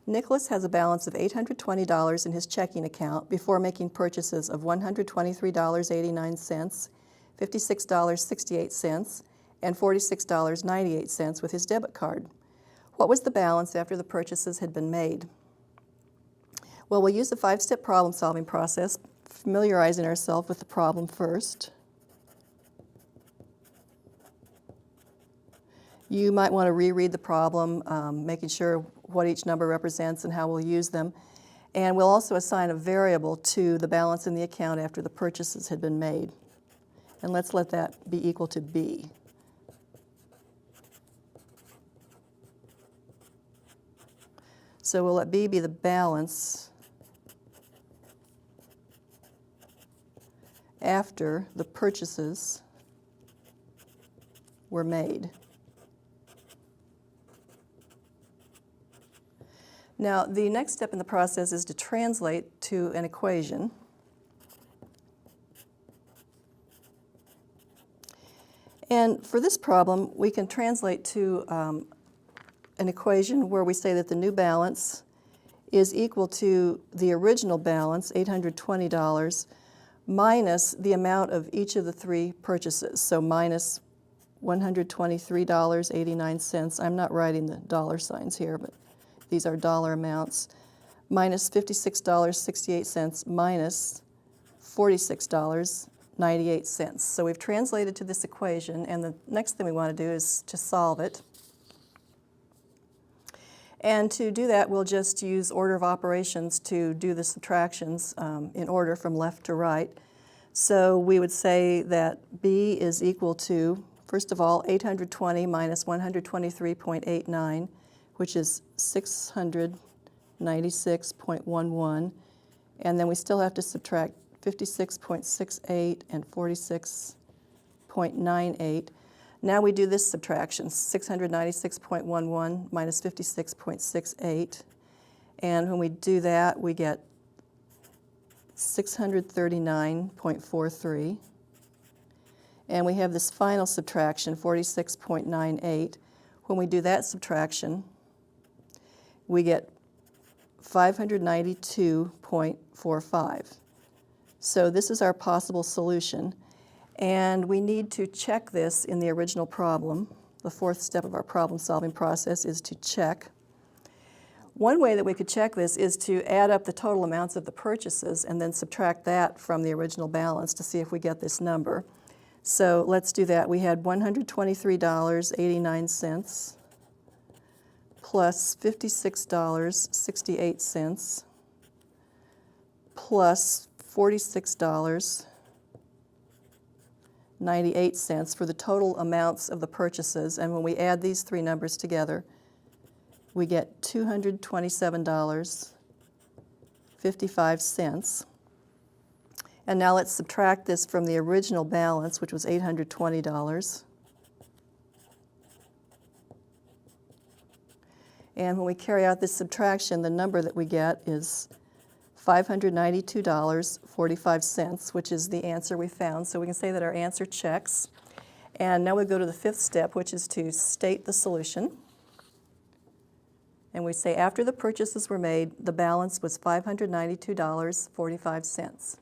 Nicholas has a balance of $820 in his checking account before making purchases of $123.89, $56.68, and $46.98 with his debit card. What was the balance after the purchases had been made? Well, we'll use the 5-step problem-solving process, familiarizing ourselves with the problem first. You might want to reread the problem, making sure what each number represents and how we'll use them. And we'll also assign a variable to the balance in the account after the purchases had been made. And let's let that be equal to B. So we'll let B be the balance after the purchases were made. Now, the next step in the process is to translate to an equation. And for this problem, we can translate to an equation where we say that the new balance is equal to the original balance, $820, minus the amount of each of the three purchases. So minus $123.89. I'm not writing the dollar signs here, but these are dollar amounts, minus $56.68, minus $46.98. So we've translated to this equation, and the next thing we want to do is to solve it. And to do that, we'll just use order of operations to do the subtractions in order from left to right. So we would say that B is equal to, first of all, 820 minus 123.89, which is 696.11. And then we still have to subtract 56.68 and 46.98. Now we do this subtraction, 696.11 minus 56.68. And when we do that, we get 639.43. And we have this final subtraction, 46.98. When we do that subtraction, we get 592.45. So this is our possible solution. And we need to check this in the original problem. The fourth step of our problem-solving process is to check. One way that we could check this is to add up the total amounts of the purchases and then subtract that from the original balance to see if we get this number. So let's do that. We had $123.89 plus $56.68 plus $46.98 for the total amounts of the purchases. And when we add these three numbers together, we get $227.55. And now let's subtract this from the original balance, which was $820. And when we carry out this subtraction, the number that we get is $592.45, which is the answer we found. So we can say that our answer checks. And now we go to the fifth step, which is to state the solution. And we say after the purchases were made, the balance was $592.45.